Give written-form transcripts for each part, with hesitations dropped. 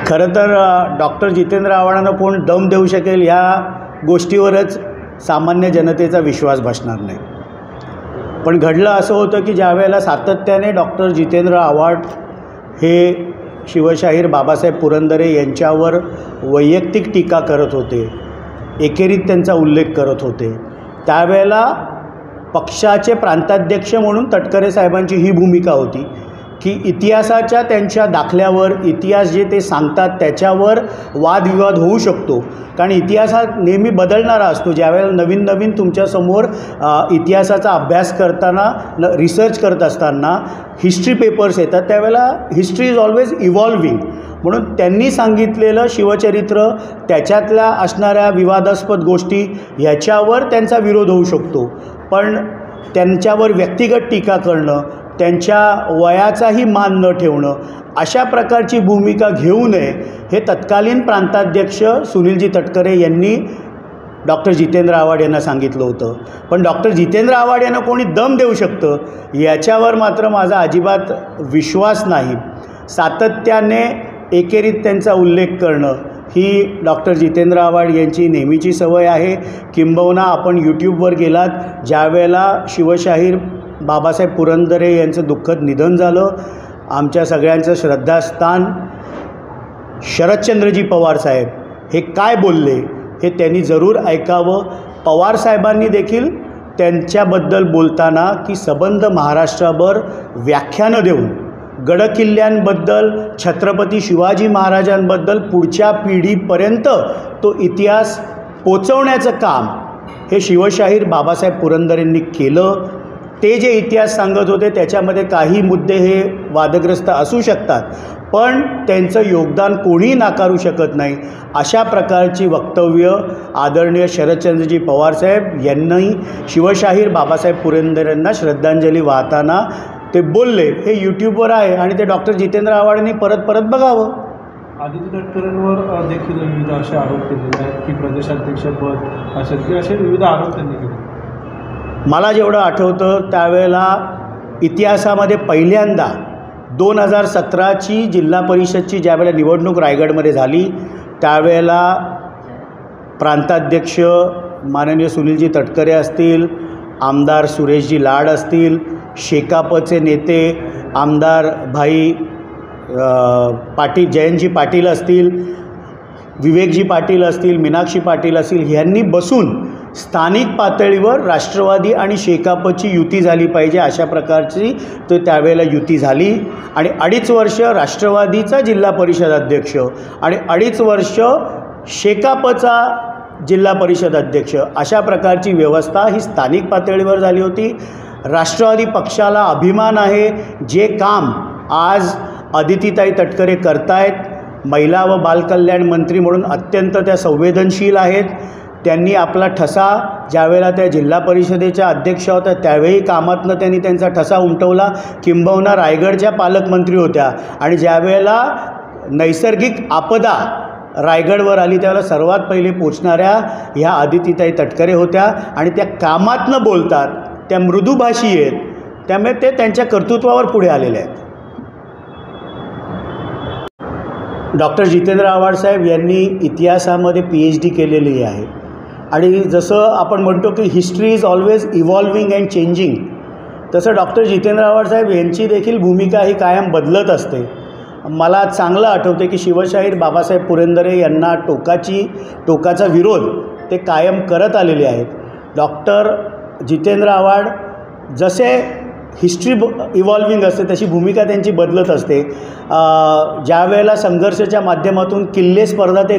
खरं तर डॉक्टर जितेंद्र आव्हाडांना कोण दम देऊ शकेल ह्या गोष्टीवरच सामान्य जनतेचा विश्वास बसणार नाही. पण घडलं असं होतं की ज्यावेळेला सातत्याने डॉक्टर जितेंद्र आव्हाड हे शिवशाहीर बाबासाहेब पुरंदरे यांच्यावर वैयक्तिक टीका करत होते, एकेरीत त्यांचा उल्लेख करत होते, त्यावेळेला पक्षाचे प्रांताध्यक्ष म्हणून तटकरे साहेबांची ही भूमिका होती की इतिहासाच्या त्यांच्या दाखल्यावर, इतिहास जे ते सांगतात त्याच्यावर वादविवाद होऊ शकतो. कारण इतिहास हा नेहमी बदलणारा असतो. ज्यावेळेला नवीन नवीन तुमच्यासमोर इतिहासाचा अभ्यास करताना, रिसर्च करत असताना हिस्ट्री पेपर्स येतात, त्यावेळेला हिस्ट्री इज ऑलवेज इव्हॉल्विंग. म्हणून त्यांनी सांगितलेलं शिवचरित्र, त्याच्यातल्या असणाऱ्या विवादास्पद गोष्टी ह्याच्यावर त्यांचा विरोध होऊ शकतो. पण त्यांच्यावर व्यक्तिगत टीका करणं, त्यांच्या वयाचाही मान न ठेवणं, अशा प्रकारची भूमिका घेऊ नये हे तत्कालीन प्रांताध्यक्ष सुनीलजी तटकरे यांनी डॉक्टर जितेंद्र आव्हाड यांना सांगितलं होतं. पण डॉक्टर जितेंद्र आव्हाड यांना कोणी दम देऊ शकतं याच्यावर मात्र माझा अजिबात विश्वास नाही. सातत्याने एकेरीत त्यांचा उल्लेख करणं ही डॉक्टर जितेंद्र आव्हाड यांची नेहमीची सवय आहे. किंबहुना आपण यूट्यूबवर गेलात, ज्यावेळेला शिवशाहीर बाबासाहेब पुरंदरे यांचं दुःखद निधन झालं, आमच्या सगळ्यांचं श्रद्धास्थान शरदचंद्रजी पवार साहेब हे काय बोलले हे त्यांनी जरूर ऐकावं. पवारसाहेबांनी देखील त्यांच्याबद्दल बोलताना की सबंध महाराष्ट्राभर व्याख्यानं देऊन गडकिल्ल्यांबद्दल, छत्रपती शिवाजी महाराजांबद्दल पुढच्या पिढीपर्यंत तो इतिहास पोचवण्याचं काम हे शिवशाहीर बाबासाहेब पुरंदरेंनी केलं. ते जे इतिहास सांगत होते त्याच्यामध्ये काही मुद्दे हे वादग्रस्त असू शकतात, पण त्यांचं योगदान कोणीही नाकारू शकत नाही. अशा प्रकारची वक्तव्य आदरणीय शरदचंद्रजी पवारसाहेब यांनी शिवशाहीर बाबासाहेब पुरंदरेंना श्रद्धांजली वाहताना ते बोलले. हे यूट्यूबवर आहे आणि ते डॉक्टर जितेंद्र आव्हाडांनी परत परत बघावं. आदित्य तटकरेंवर देखील विविध असे आरोप केलेले आहेत की प्रदेशाध्यक्षपद असेल की असे विविध आरोप त्यांनी केले. मला जेवढं आठवतं त्यावेळेला इतिहासामध्ये पहिल्यांदा 2017ची जिल्हा परिषदची ज्यावेळेला निवडणूक रायगडमध्ये झाली, त्यावेळेला प्रांताध्यक्ष माननीय सुनीलजी तटकरे असतील, आमदार सुरेशजी लाड असतील, शेकापचे नेते आमदार भाई पाटील, जयंतजी पाटील असतील, विवेकजी पाटील असतील, मीनाक्षी पाटील असतील, यांनी बसून स्थानिक पातळीवर राष्ट्रवादी आणि शेकापची युती झाली पाहिजे अशा प्रकारची तो त्यावेळेला युती झाली. आणि 2.5 वर्ष राष्ट्रवादीचा जिल्हा परिषद अध्यक्ष आणि 2.5 वर्ष शेकापचा जिल्हा परिषद अध्यक्ष अशा प्रकारची व्यवस्था ही स्थानिक पातळीवर झाली होती. राष्ट्रवादी पक्षाला अभिमान आहे जे काम आज अदितीताई तटकरे करतायत. महिला व बालकल्याण मंत्री म्हणून अत्यंत त्या संवेदनशील आहेत. त्यांनी आपला ठसा ज्यावेळेला त्या जिल्हा परिषदेच्या अध्यक्ष होत्या त्यावेळी कामातनं त्यांनी त्यांचा ठसा उमटवला. किंबहुना रायगडच्या पालकमंत्री होत्या आणि ज्यावेळेला नैसर्गिक आपदा रायगडवर आली त्यावेळेला सर्वात पहिले पोचणाऱ्या ह्या अदितीताई तटकरे होत्या आणि त्या कामातनं बोलतात, त्या मृदुभाषी आहेत, त्यामुळे ते त्यांच्या कर्तृत्वावर पुढे आलेले आहेत. डॉक्टर जितेंद्र आव्हाड साहेब यांनी इतिहासामध्ये PhD केलेली आहे आणि जसं आपण म्हणतो की history is always evolving and changing, तसं डॉक्टर जितेंद्र आव्हाड साहेब यांची देखील भूमिका ही कायम बदलत असते. मला चांगलं आठवते की शिवशाहीर बाबासाहेब पुरंदरे यांना टोकाचा विरोध ते कायम करत आलेले आहेत. डॉक्टर जितेंद्र आव्हाड जसे हिस्ट्री इव्हॉल्विंग असते तशी भूमिका त्यांची बदलत असते. ज्या वेळेला संघर्षाच्या माध्यमातून किल्ले स्पर्धा ते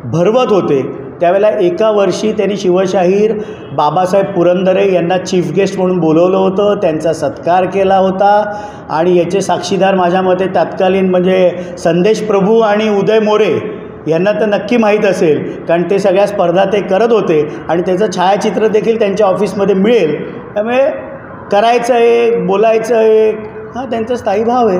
भरवत होते त्यावेळेला एका वर्षी त्यांनी शिवशाहीर बाबासाहेब पुरंदरे यांना चीफ गेस्ट म्हणून बोलवलं होतं, त्यांचा सत्कार केला होता. आणि याचे साक्षीदार माझ्या मते तत्कालीन म्हणजे संदेश प्रभू आणि उदय मोरे यांना तर नक्की माहीत असेल, कारण ते सगळ्या स्पर्धा ते करत होते आणि त्याचं छायाचित्र देखील त्यांच्या ऑफिसमध्ये मिळेल. त्यामुळे करायचं एक, बोलायचं एक, हा त्यांचा स्थायी भाव आहे.